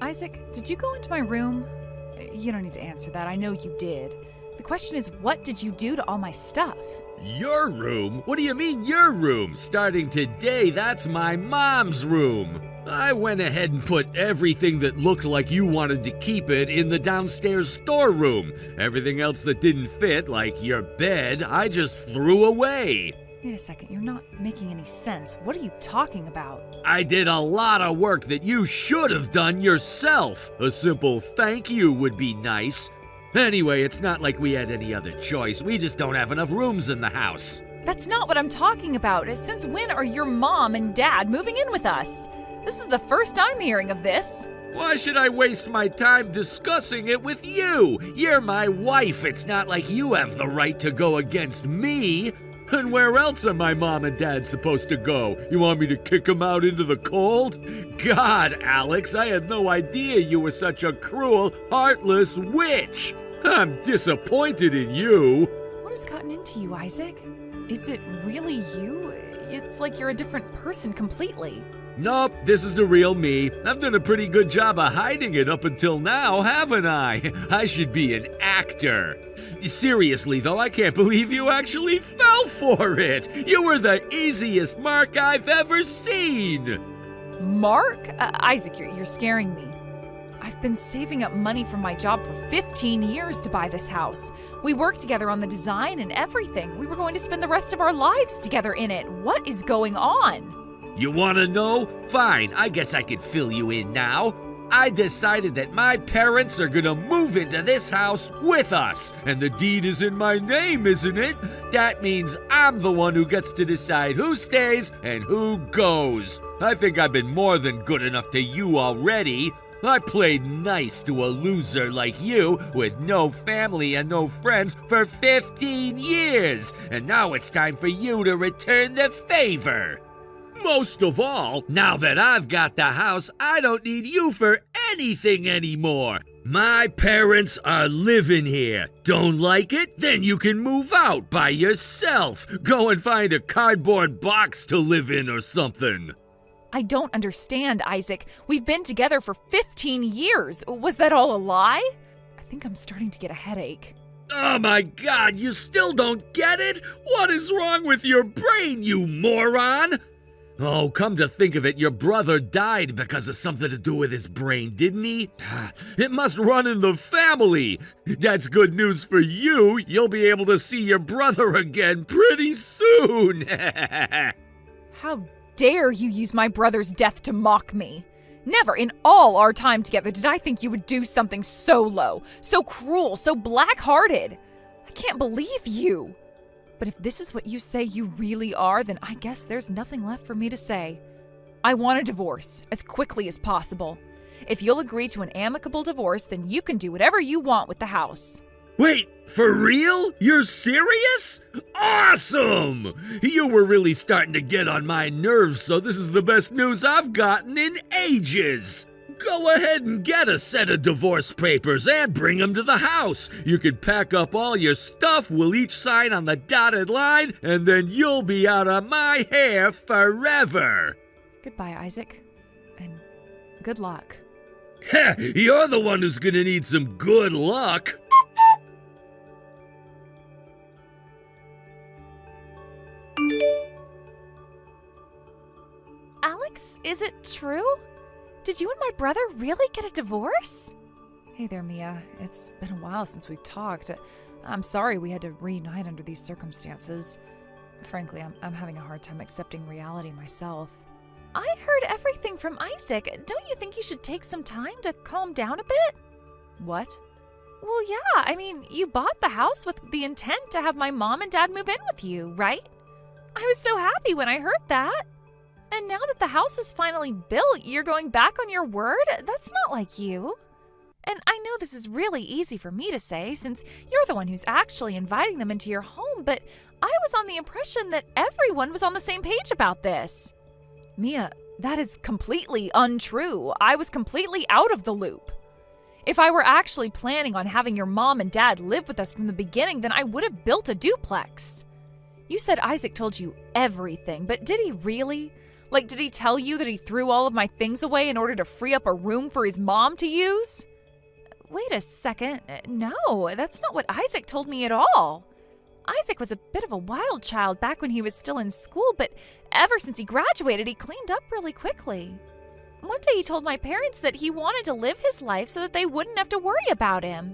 Isaac, did you go into my room? You don't need to answer that. I know you did. The question is, what did you do to all my stuff? Your room? What do you mean your room? Starting today, that's my mom's room. I went ahead and put everything that looked like you wanted to keep it in the downstairs storeroom. Everything else that didn't fit, like your bed, I just threw away. Wait a second, you're not making any sense. What are you talking about? I did a lot of work that you should have done yourself. A simple thank you would be nice. Anyway, it's not like we had any other choice. We just don't have enough rooms in the house. That's not what I'm talking about. Since when are your mom and dad moving in with us? This is the first I'm hearing of this. Why should I waste my time discussing it with you? You're my wife. It's not like you have the right to go against me. And where else are my mom and dad supposed to go? You want me to kick them out into the cold? God, Alex, I had no idea you were such a cruel, heartless witch. I'm disappointed in you. What has gotten into you, Isaac? Is it really you? It's like you're a different person completely. Nope, this is the real me. I've done a pretty good job of hiding it up until now, haven't I? I should be an actor. Seriously, though, I can't believe you actually fell for it. You were the easiest mark I've ever seen. Mark? Isaac, you're scaring me. I've been saving up money from my job for 15 years to buy this house. We worked together on the design and everything. We were going to spend the rest of our lives together in it. What is going on? You want to know? Fine, I guess I could fill you in now. I decided that my parents are gonna move into this house with us. And the deed is in my name, isn't it? That means I'm the one who gets to decide who stays and who goes. I think I've been more than good enough to you already. I played nice to a loser like you with no family and no friends for 15 years. And now it's time for you to return the favor. Most of all, now that I've got the house, I don't need you for anything anymore. My parents are living here. Don't like it? Then you can move out by yourself. Go and find a cardboard box to live in or something. I don't understand, Isaac. We've been together for 15 years. Was that all a lie? I think I'm starting to get a headache. Oh my God, you still don't get it? What is wrong with your brain, you moron? Oh, come to think of it, your brother died because of something to do with his brain, didn't he? It must run in the family. That's good news for you. You'll be able to see your brother again pretty soon. How dare you use my brother's death to mock me? Never in all our time together did I think you would do something so low, so cruel, so black-hearted. I can't believe you. But if this is what you say you really are, then I guess there's nothing left for me to say. I want a divorce as quickly as possible. If you'll agree to an amicable divorce, then you can do whatever you want with the house. Wait, for real? You're serious? Awesome! You were really starting to get on my nerves, so this is the best news I've gotten in ages. Go ahead and get a set of divorce papers and bring them to the house. You can pack up all your stuff, we'll each sign on the dotted line, and then you'll be out of my hair forever. Goodbye, Isaac. And good luck. Heh, you're the one who's gonna need some good luck. Alex, is it true? Did you and my brother really get a divorce? Hey there, Mia. It's been a while since we've talked. I'm sorry we had to reunite under these circumstances. Frankly, I'm having a hard time accepting reality myself. I heard everything from Isaac. Don't you think you should take some time to calm down a bit? What? Well, yeah. I mean, you bought the house with the intent to have my mom and dad move in with you, right? I was so happy when I heard that. And now that the house is finally built, you're going back on your word? That's not like you. And I know this is really easy for me to say since you're the one who's actually inviting them into your home, but I was on the impression that everyone was on the same page about this. Mia, that is completely untrue. I was completely out of the loop. If I were actually planning on having your mom and dad live with us from the beginning, then I would have built a duplex. You said Isaac told you everything, but did he really? Like, did he tell you that he threw all of my things away in order to free up a room for his mom to use? Wait a second. No, that's not what Isaac told me at all. Isaac was a bit of a wild child back when he was still in school, but ever since he graduated, he cleaned up really quickly. One day he told my parents that he wanted to live his life so that they wouldn't have to worry about him.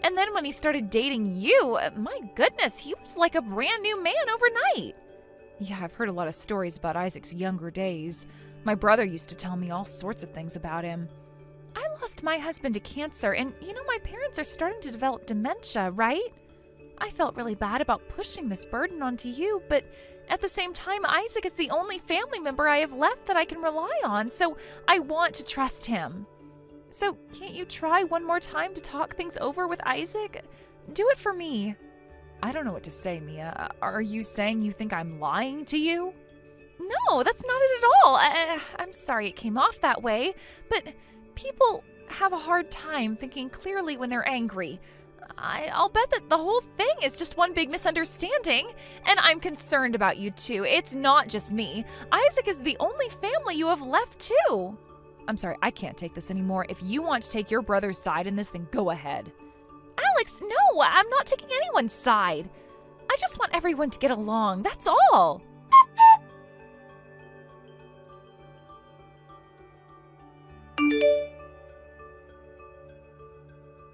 And then when he started dating you, my goodness, he was like a brand new man overnight. Yeah, I've heard a lot of stories about Isaac's younger days. My brother used to tell me all sorts of things about him. I lost my husband to cancer, and my parents are starting to develop dementia, right? I felt really bad about pushing this burden onto you, but at the same time, Isaac is the only family member I have left that I can rely on, so I want to trust him. So can't you try one more time to talk things over with Isaac? Do it for me. I don't know what to say, Mia. Are you saying you think I'm lying to you? No, that's not it at all. I'm sorry it came off that way, but people have a hard time thinking clearly when they're angry. I'll bet that the whole thing is just one big misunderstanding, and I'm concerned about you too. It's not just me. Isaac is the only family you have left too. I'm sorry, I can't take this anymore. If you want to take your brother's side in this, then go ahead. Alex, no, I'm not taking anyone's side. I just want everyone to get along, that's all.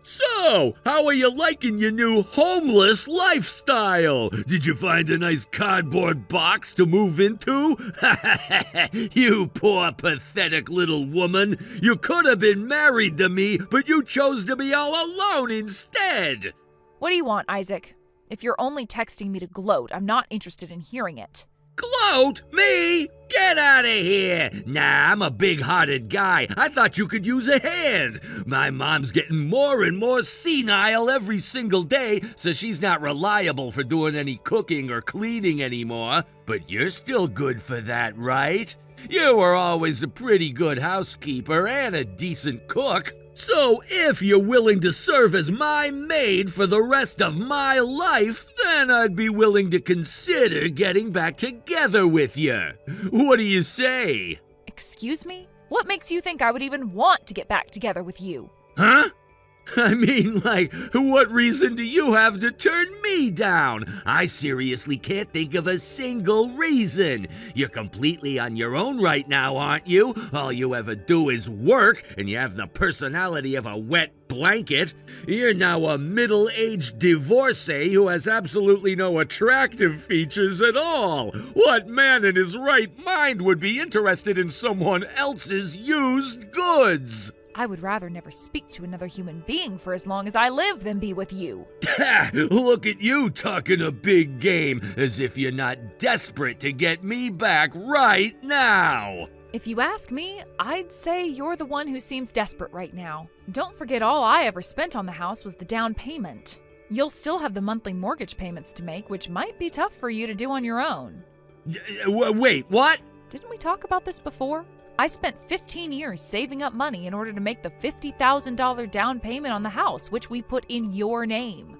So, how are you liking your new homeless lifestyle? Did you find a nice cardboard box to move into? You poor, pathetic little woman. You could have been married to me, but you chose to be all alone instead. What do you want, Isaac? If you're only texting me to gloat, I'm not interested in hearing it. Gloat? Me? Get out of here! Nah, I'm a big-hearted guy. I thought you could use a hand. My mom's getting more and more senile every single day, so she's not reliable for doing any cooking or cleaning anymore. But you're still good for that, right? You were always a pretty good housekeeper and a decent cook. So if you're willing to serve as my maid for the rest of my life, then I'd be willing to consider getting back together with you. What do you say? Excuse me? What makes you think I would even want to get back together with you? Huh? I mean, like, what reason do you have to turn me down? I seriously can't think of a single reason. You're completely on your own right now, aren't you? All you ever do is work, and you have the personality of a wet blanket. You're now a middle-aged divorcee who has absolutely no attractive features at all. What man in his right mind would be interested in someone else's used goods? I would rather never speak to another human being for as long as I live than be with you. Look at you talking a big game, as if you're not desperate to get me back right now. If you ask me, I'd say you're the one who seems desperate right now. Don't forget all I ever spent on the house was the down payment. You'll still have the monthly mortgage payments to make, which might be tough for you to do on your own. Wait, what? Didn't we talk about this before? I spent 15 years saving up money in order to make the $50,000 down payment on the house, which we put in your name.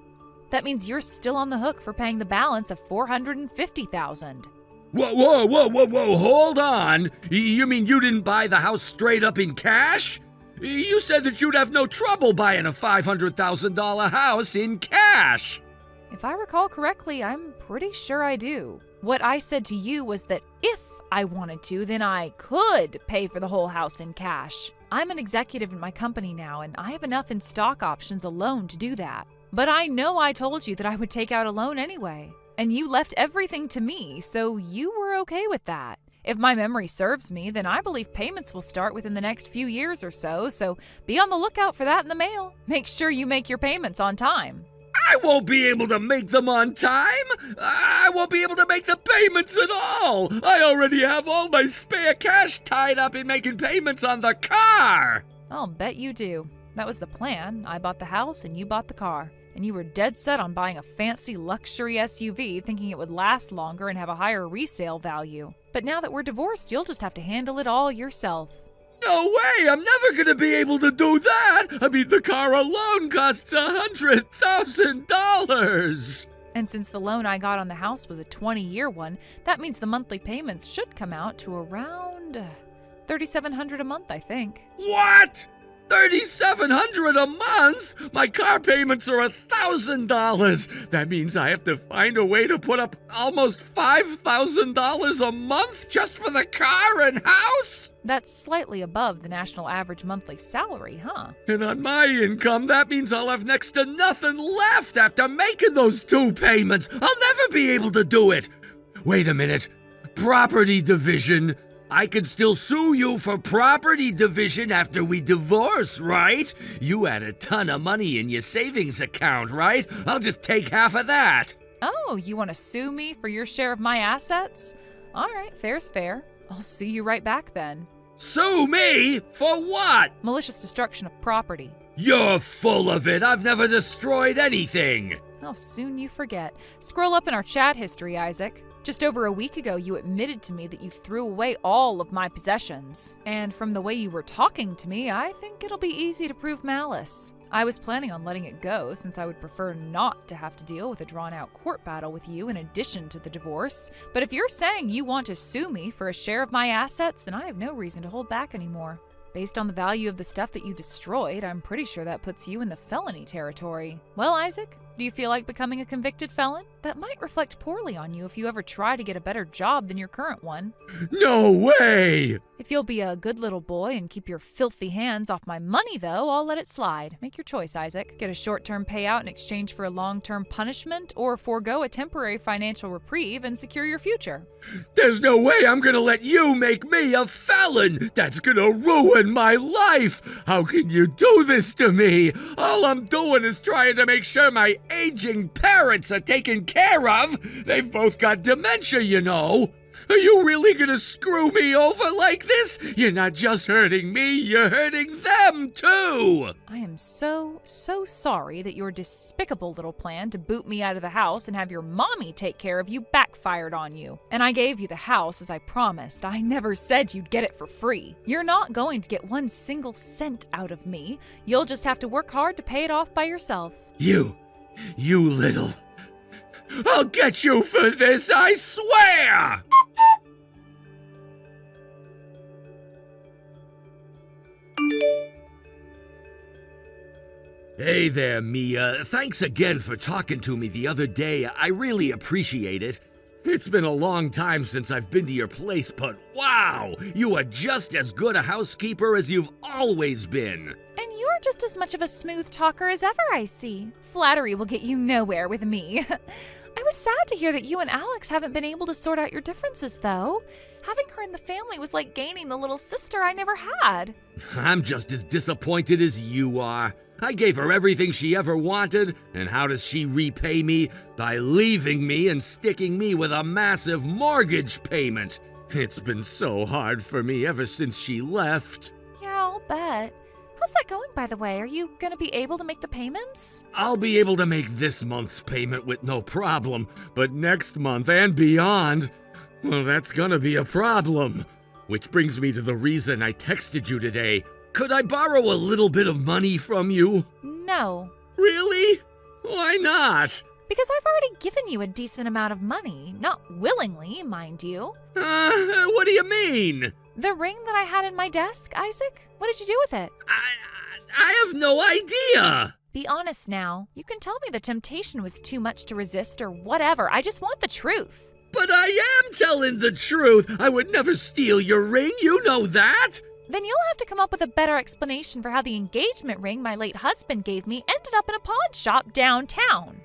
That means you're still on the hook for paying the balance of $450,000. Whoa, hold on. You mean you didn't buy the house straight up in cash? You said that you'd have no trouble buying a $500,000 house in cash. If I recall correctly, I'm pretty sure I do. What I said to you was that if I wanted to, then I could pay for the whole house in cash. I'm an executive in my company now, and I have enough in stock options alone to do that. But I know I told you that I would take out a loan anyway, and you left everything to me, so you were okay with that. If my memory serves me, then I believe payments will start within the next few years or so be on the lookout for that in the mail. Make sure you make your payments on time. I won't be able to make them on time. I won't be able to make the payments at all. I already have all my spare cash tied up in making payments on the car. I'll bet you do. That was the plan. I bought the house and you bought the car. And you were dead set on buying a fancy luxury SUV thinking it would last longer and have a higher resale value. But now that we're divorced, you'll just have to handle it all yourself. No way! I'm never gonna be able to do that! I mean, the car alone costs $100,000! And since the loan I got on the house was a 20-year one, that means the monthly payments should come out to around $3,700 a month, I think. What? $3,700 a month? My car payments are $1,000. That means I have to find a way to put up almost $5,000 a month just for the car and house? That's slightly above the national average monthly salary, huh? And on my income, that means I'll have next to nothing left after making those 2 payments. I'll never be able to do it. Wait a minute. Property division. I could still sue you for property division after we divorce, right? You had a ton of money in your savings account, right? I'll just take half of that. Oh, you want to sue me for your share of my assets? All right, fair's fair. I'll sue you right back then. Sue me? For what? Malicious destruction of property. You're full of it. I've never destroyed anything. How soon you forget. Scroll up in our chat history, Isaac. Just over a week ago, you admitted to me that you threw away all of my possessions. And from the way you were talking to me, I think it'll be easy to prove malice. I was planning on letting it go since I would prefer not to have to deal with a drawn-out court battle with you in addition to the divorce. But if you're saying you want to sue me for a share of my assets, then I have no reason to hold back anymore. Based on the value of the stuff that you destroyed, I'm pretty sure that puts you in the felony territory. Well, Isaac, do you feel like becoming a convicted felon? That might reflect poorly on you if you ever try to get a better job than your current one. No way! If you'll be a good little boy and keep your filthy hands off my money, though, I'll let it slide. Make your choice, Isaac. Get a short-term payout in exchange for a long-term punishment, or forego a temporary financial reprieve and secure your future. There's no way I'm gonna let you make me a felon! That's gonna ruin my life! How can you do this to me? All I'm doing is trying to make sure my aging parents are taken care of! They've both got dementia, you know! Are you really gonna screw me over like this? You're not just hurting me, you're hurting them too! I am so sorry that your despicable little plan to boot me out of the house and have your mommy take care of you backfired on you. And I gave you the house as I promised. I never said you'd get it for free. You're not going to get 1 single cent out of me. You'll just have to work hard to pay it off by yourself. You little... I'll get you for this, I swear! Hey there, Mia. Thanks again for talking to me the other day. I really appreciate it. It's been a long time since I've been to your place, but wow! You are just as good a housekeeper as you've always been. And you're just as much of a smooth talker as ever, I see. Flattery will get you nowhere with me. I was sad to hear that you and Alex haven't been able to sort out your differences, though. Having her in the family was like gaining the little sister I never had. I'm just as disappointed as you are. I gave her everything she ever wanted, and how does she repay me? By leaving me and sticking me with a massive mortgage payment. It's been so hard for me ever since she left. Yeah, I'll bet. How's that going, by the way? Are you gonna be able to make the payments? I'll be able to make this month's payment with no problem, but next month and beyond, well, that's gonna be a problem. Which brings me to the reason I texted you today. Could I borrow a little bit of money from you? No. Really? Why not? Because I've already given you a decent amount of money. Not willingly, mind you. What do you mean? The ring that I had in my desk, Isaac? What did you do with it? I have no idea. Be honest now. You can tell me the temptation was too much to resist or whatever. I just want the truth. But I am telling the truth. I would never steal your ring. You know that. Then you'll have to come up with a better explanation for how the engagement ring my late husband gave me ended up in a pawn shop downtown.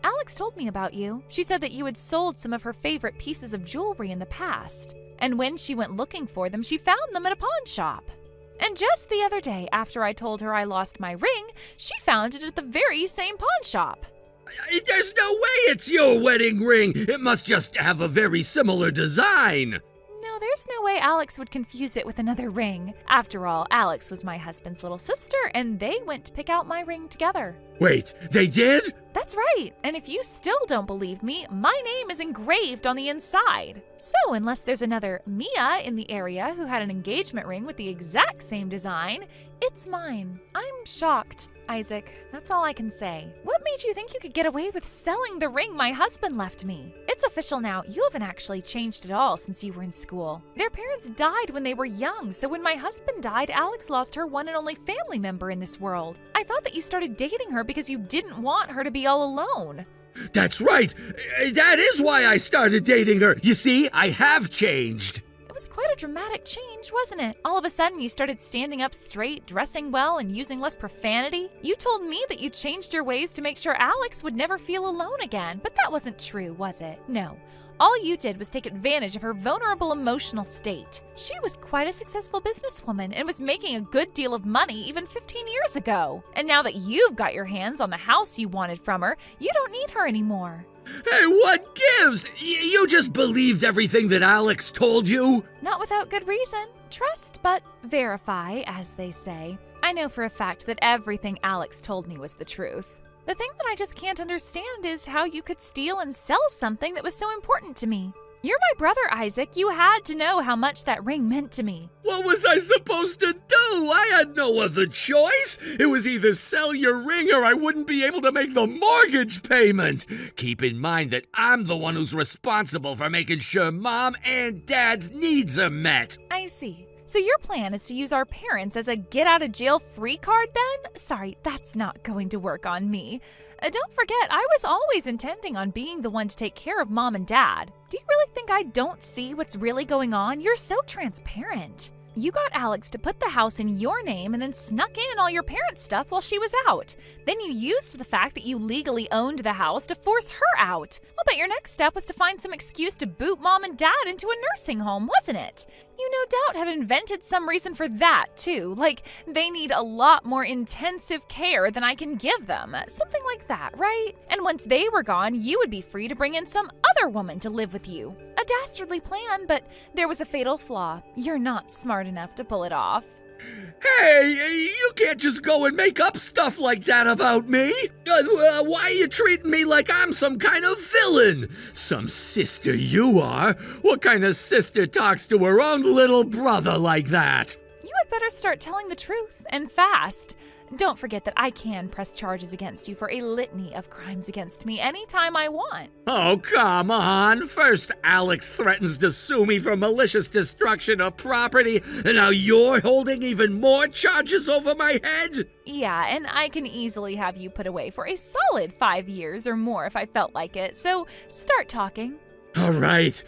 Alex told me about you. She said that you had sold some of her favorite pieces of jewelry in the past. And when she went looking for them, she found them at a pawn shop. And just the other day, after I told her I lost my ring, she found it at the very same pawn shop. There's no way it's your wedding ring. It must just have a very similar design. No, there's no way Alex would confuse it with another ring. After all, Alex was my husband's little sister, and they went to pick out my ring together. Wait, they did? That's right, and if you still don't believe me, my name is engraved on the inside. So unless there's another Mia in the area who had an engagement ring with the exact same design, it's mine. I'm shocked, Isaac. That's all I can say. What made you think you could get away with selling the ring my husband left me? It's official now, you haven't actually changed at all since you were in school. Their parents died when they were young, so when my husband died, Alex lost her one and only family member in this world. I thought that you started dating her because you didn't want her to be all alone. That's right. That is why I started dating her. You see, I have changed. It was quite a dramatic change, wasn't it? All of a sudden, you started standing up straight, dressing well, and using less profanity. You told me that you changed your ways to make sure Alex would never feel alone again, but that wasn't true, was it? No. All you did was take advantage of her vulnerable emotional state. She was quite a successful businesswoman and was making a good deal of money even 15 years ago. And now that you've got your hands on the house you wanted from her, you don't need her anymore. Hey, what gives? You just believed everything that Alex told you? Not without good reason. Trust but verify, as they say. I know for a fact that everything Alex told me was the truth. The thing that I just can't understand is how you could steal and sell something that was so important to me. You're my brother, Isaac. You had to know how much that ring meant to me. What was I supposed to do? I had no other choice. It was either sell your ring or I wouldn't be able to make the mortgage payment. Keep in mind that I'm the one who's responsible for making sure Mom and Dad's needs are met. I see. So your plan is to use our parents as a get-out-of-jail-free card then? Sorry, that's not going to work on me. Don't forget, I was always intending on being the one to take care of Mom and Dad. Do you really think I don't see what's really going on? You're so transparent. You got Alex to put the house in your name and then snuck in all your parents' stuff while she was out. Then you used the fact that you legally owned the house to force her out. I'll bet your next step was to find some excuse to boot Mom and Dad into a nursing home, wasn't it? You no doubt have invented some reason for that, too. Like, they need a lot more intensive care than I can give them. Something like that, right? And once they were gone, you would be free to bring in some other woman to live with you. A dastardly plan, but there was a fatal flaw. You're not smart enough to pull it off. Hey, you can't just go and make up stuff like that about me. Why are you treating me like I'm some kind of villain? Some sister you are. What kind of sister talks to her own little brother like that? You had better start telling the truth, and fast. Don't forget that I can press charges against you for a litany of crimes against me anytime I want. Oh, come on. First, Alex threatens to sue me for malicious destruction of property, and now you're holding even more charges over my head? Yeah, and I can easily have you put away for a solid 5 years or more if I felt like it, so start talking. All right,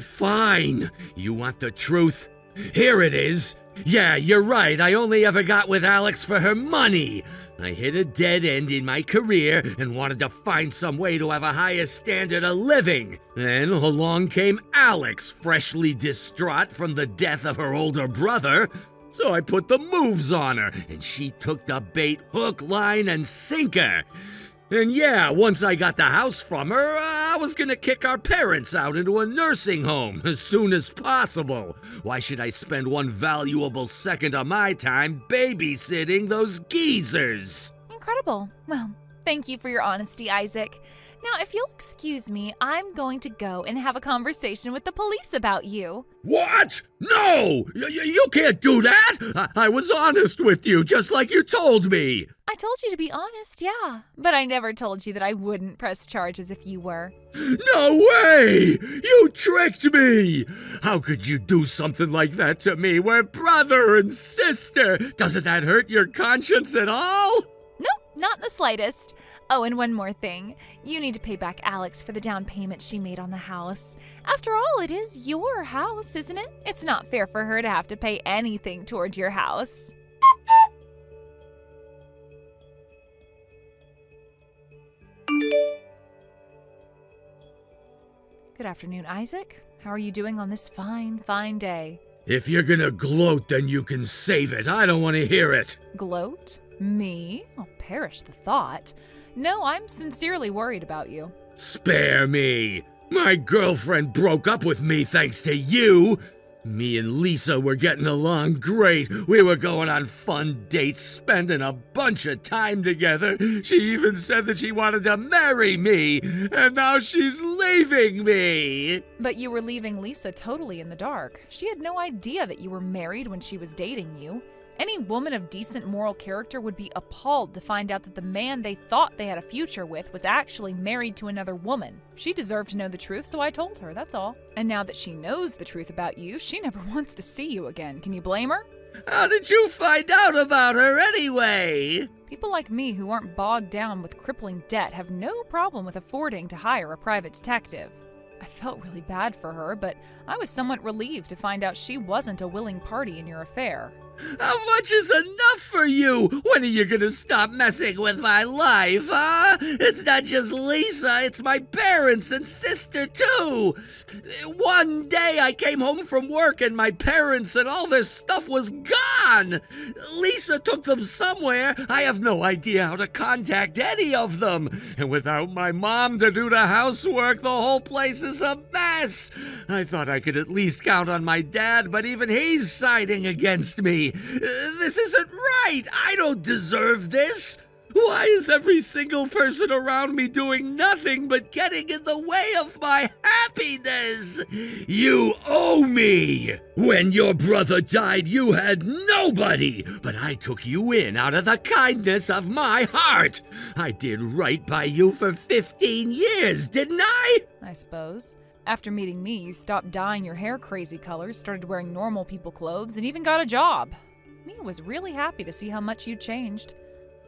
fine. You want the truth? Here it is. Yeah, you're right. I only ever got with Alex for her money. I hit a dead end in my career and wanted to find some way to have a higher standard of living. Then along came Alex, freshly distraught from the death of her older brother. So I put the moves on her, and she took the bait hook, line, and sinker. And yeah, once I got the house from her, I was gonna kick our parents out into a nursing home as soon as possible. Why should I spend one valuable second of my time babysitting those geezers? Incredible. Well, thank you for your honesty, Isaac. Now, if you'll excuse me, I'm going to go and have a conversation with the police about you. What? No! You can't do that! I was honest with you, just like you told me. I told you to be honest, yeah. But I never told you that I wouldn't press charges if you were. No way! You tricked me! How could you do something like that to me? We're brother and sister. Doesn't that hurt your conscience at all? Nope, not in the slightest. Oh, and one more thing. You need to pay back Alex for the down payment she made on the house. After all, it is your house, isn't it? It's not fair for her to have to pay anything toward your house. Good afternoon, Isaac. How are you doing on this fine, fine day? If you're gonna gloat, then you can save it. I don't want to hear it. Gloat? Me? Oh, perish the thought. No, I'm sincerely worried about you. Spare me. My girlfriend broke up with me thanks to you. Me and Lisa were getting along great. We were going on fun dates, spending a bunch of time together. She even said that she wanted to marry me, and now she's leaving me. But you were leaving Lisa totally in the dark. She had no idea that you were married when she was dating you. Any woman of decent moral character would be appalled to find out that the man they thought they had a future with was actually married to another woman. She deserved to know the truth, so I told her, that's all. And now that she knows the truth about you, she never wants to see you again. Can you blame her? How did you find out about her anyway? People like me who aren't bogged down with crippling debt have no problem with affording to hire a private detective. I felt really bad for her, but I was somewhat relieved to find out she wasn't a willing party in your affair. How much is enough for you? When are you gonna stop messing with my life, huh? It's not just Lisa, it's my parents and sister, too. One day I came home from work and my parents and all their stuff was gone. Lisa took them somewhere. I have no idea how to contact any of them. And without my mom to do the housework, the whole place is a mess. I thought I could at least count on my dad, but even he's siding against me. This isn't right. I don't deserve this. Why is every single person around me doing nothing but getting in the way of my happiness? You owe me. When your brother died, you had nobody, but I took you in out of the kindness of my heart. I did right by you for 15 years, didn't I? I suppose. After meeting me, you stopped dyeing your hair crazy colors, started wearing normal people clothes, and even got a job. Mia was really happy to see how much you'd changed.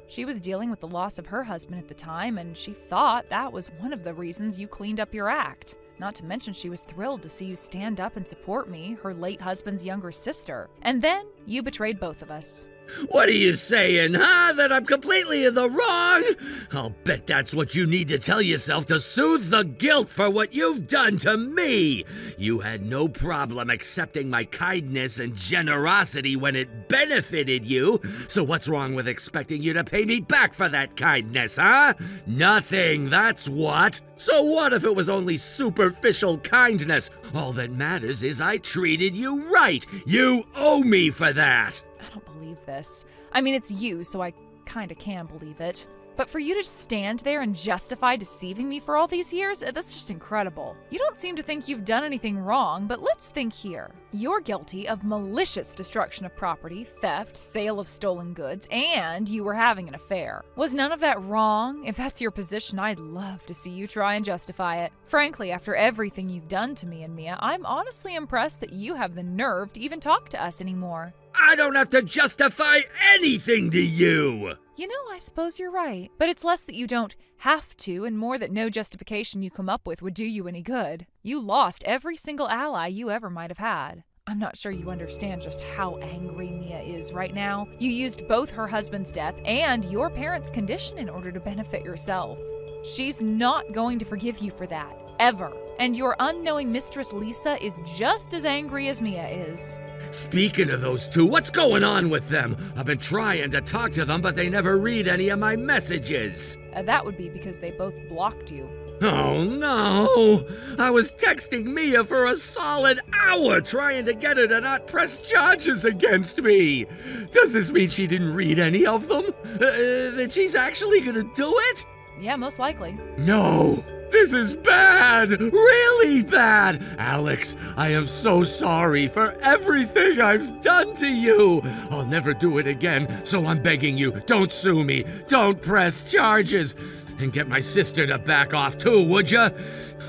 She was dealing with the loss of her husband at the time, and she thought that was one of the reasons you cleaned up your act. Not to mention she was thrilled to see you stand up and support me, her late husband's younger sister. And then you betrayed both of us. What are you saying, huh? That I'm completely in the wrong? I'll bet that's what you need to tell yourself to soothe the guilt for what you've done to me. You had no problem accepting my kindness and generosity when it benefited you. So what's wrong with expecting you to pay me back for that kindness, huh? Nothing, that's what. So what if it was only superficial kindness? All that matters is I treated you right. You owe me for that. I don't believe this. I mean, it's you, so I kinda can believe it. But for you to stand there and justify deceiving me for all these years, that's just incredible. You don't seem to think you've done anything wrong, but let's think here. You're guilty of malicious destruction of property, theft, sale of stolen goods, and you were having an affair. Was none of that wrong? If that's your position, I'd love to see you try and justify it. Frankly, after everything you've done to me and Mia, I'm honestly impressed that you have the nerve to even talk to us anymore. I don't have to justify anything to you. You know, I suppose you're right. But it's less that you don't have to and more that no justification you come up with would do you any good. You lost every single ally you ever might have had. I'm not sure you understand just how angry Mia is right now. You used both her husband's death and your parents' condition in order to benefit yourself. She's not going to forgive you for that, ever. And your unknowing mistress Lisa is just as angry as Mia is. Speaking of those two, what's going on with them? I've been trying to talk to them, but they never read any of my messages. That would be because they both blocked you. Oh no! I was texting Mia for a solid hour trying to get her to not press charges against me. Does this mean she didn't read any of them? That she's actually gonna do it? Yeah, most likely. No! This is bad! Really bad! Alex, I am so sorry for everything I've done to you! I'll never do it again, so I'm begging you, don't sue me, don't press charges, and get my sister to back off too, would ya?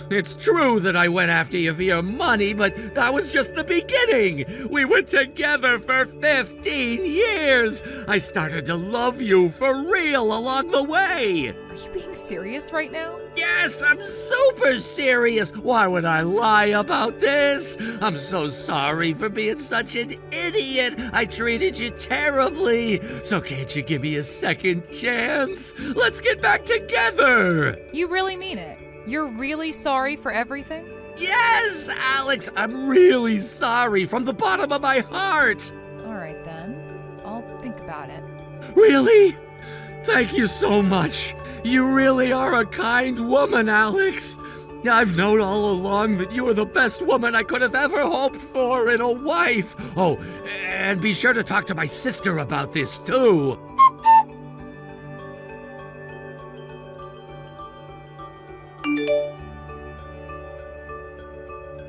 It's true that I went after you for your money, but that was just the beginning. We were together for 15 years. I started to love you for real along the way. Are you being serious right now? Yes, I'm super serious. Why would I lie about this? I'm so sorry for being such an idiot. I treated you terribly. So can't you give me a second chance? Let's get back together. You really mean it? You're really sorry for everything? Yes, Alex, I'm really sorry from the bottom of my heart. All right, then. I'll think about it. Really? Thank you so much. You really are a kind woman, Alex. I've known all along that you were the best woman I could have ever hoped for in a wife. Oh, and be sure to talk to my sister about this, too.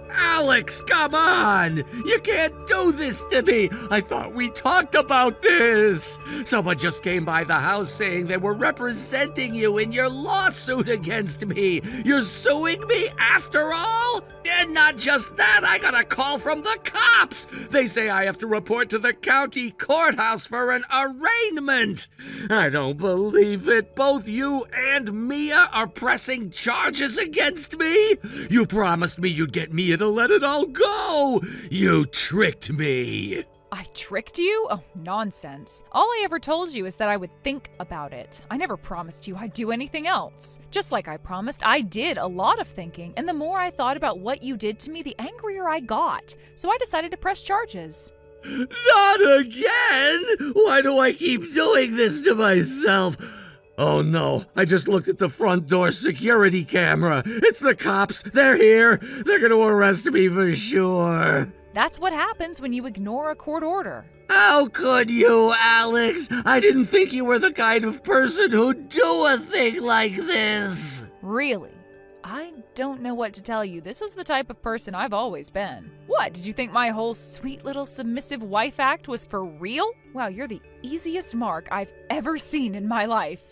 Alex, come on! You can't do this to me! I thought we talked about this! Someone just came by the house saying they were representing you in your lawsuit against me! You're suing me after all? And not just that, I got a call from the cops! They say I have to report to the county courthouse for an arraignment! I don't believe it! Both you and Mia are pressing charges against me? You promised me you'd get Mia to let it all go! You tricked me! I tricked you? Oh, nonsense. All I ever told you is that I would think about it. I never promised you I'd do anything else. Just like I promised, I did a lot of thinking, and the more I thought about what you did to me, the angrier I got. So I decided to press charges. Not again! Why do I keep doing this to myself? Oh no, I just looked at the front door security camera. It's the cops. They're here. They're gonna arrest me for sure. That's what happens when you ignore a court order. How could you, Alex? I didn't think you were the kind of person who'd do a thing like this. Really? I don't know what to tell you. This is the type of person I've always been. What, did you think my whole sweet little submissive wife act was for real? Wow, you're the easiest mark I've ever seen in my life.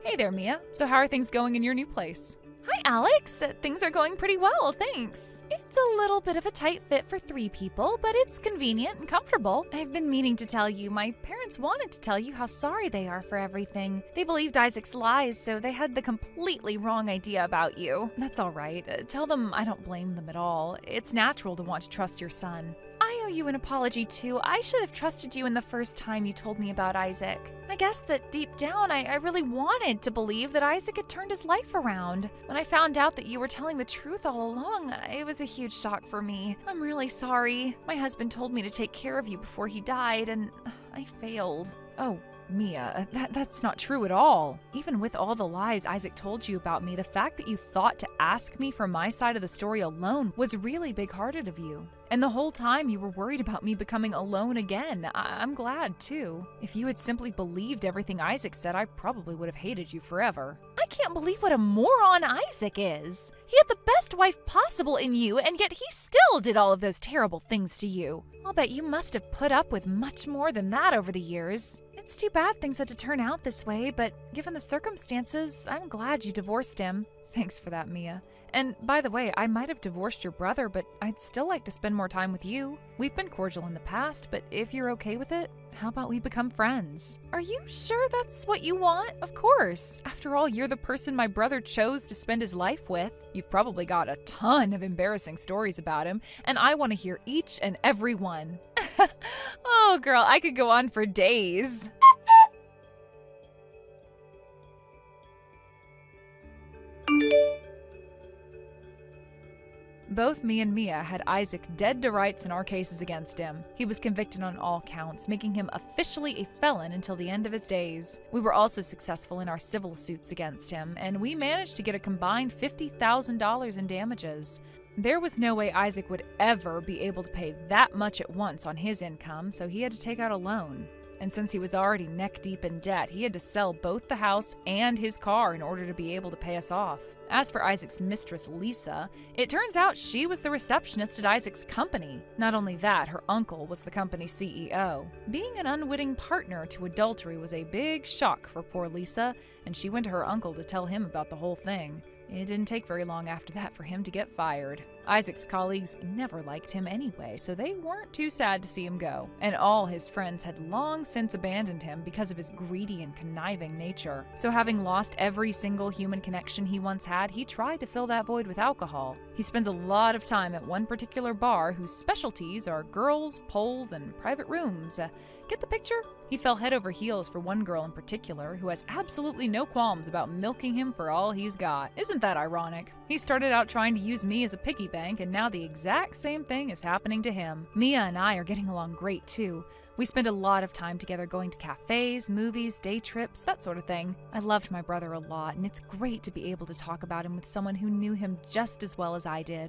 Hey there, Mia. So how are things going in your new place? Hi, Alex. Things are going pretty well, thanks. It's a little bit of a tight fit for 3 people, but it's convenient and comfortable. I've been meaning to tell you, my parents wanted to tell you how sorry they are for everything. They believed Isaac's lies, so they had the completely wrong idea about you. That's all right. Tell them I don't blame them at all. It's natural to want to trust your son. I owe you an apology, too. I should have trusted you in the first time you told me about Isaac. I guess that deep down, I really wanted to believe that Isaac had turned his life around. When I found out that you were telling the truth all along, it was a huge shock for me. I'm really sorry. My husband told me to take care of you before he died, and I failed. Oh, Mia, that's not true at all. Even with all the lies Isaac told you about me, the fact that you thought to ask me for my side of the story alone was really big-hearted of you. And the whole time you were worried about me becoming alone again. I'm glad, too. If you had simply believed everything Isaac said, I probably would have hated you forever. I can't believe what a moron Isaac is. He had the best wife possible in you, and yet he still did all of those terrible things to you. I'll bet you must have put up with much more than that over the years. It's too bad things had to turn out this way, but given the circumstances, I'm glad you divorced him. Thanks for that, Mia. And by the way, I might have divorced your brother, but I'd still like to spend more time with you. We've been cordial in the past, but if you're okay with it, how about we become friends? Are you sure that's what you want? Of course. After all, you're the person my brother chose to spend his life with. You've probably got a ton of embarrassing stories about him, and I want to hear each and every one. Oh, girl, I could go on for days. Both me and Mia had Isaac dead to rights in our cases against him. He was convicted on all counts, making him officially a felon until the end of his days. We were also successful in our civil suits against him, and we managed to get a combined $50,000 in damages. There was no way Isaac would ever be able to pay that much at once on his income, so he had to take out a loan. And since he was already neck-deep in debt, he had to sell both the house and his car in order to be able to pay us off. As for Isaac's mistress, Lisa, it turns out she was the receptionist at Isaac's company. Not only that, her uncle was the company's CEO. Being an unwitting partner to adultery was a big shock for poor Lisa, and she went to her uncle to tell him about the whole thing. It didn't take very long after that for him to get fired. Isaac's colleagues never liked him anyway, so they weren't too sad to see him go. And all his friends had long since abandoned him because of his greedy and conniving nature. So having lost every single human connection he once had, he tried to fill that void with alcohol. He spends a lot of time at one particular bar whose specialties are girls, poles, and private rooms. Get the picture? He fell head over heels for one girl in particular who has absolutely no qualms about milking him for all he's got. Isn't Isn't that ironic? He started out trying to use me as a piggy bank, and now the exact same thing is happening to him. Mia and I are getting along great, too. We spend a lot of time together going to cafes, movies, day trips, that sort of thing. I loved my brother a lot, and it's great to be able to talk about him with someone who knew him just as well as I did.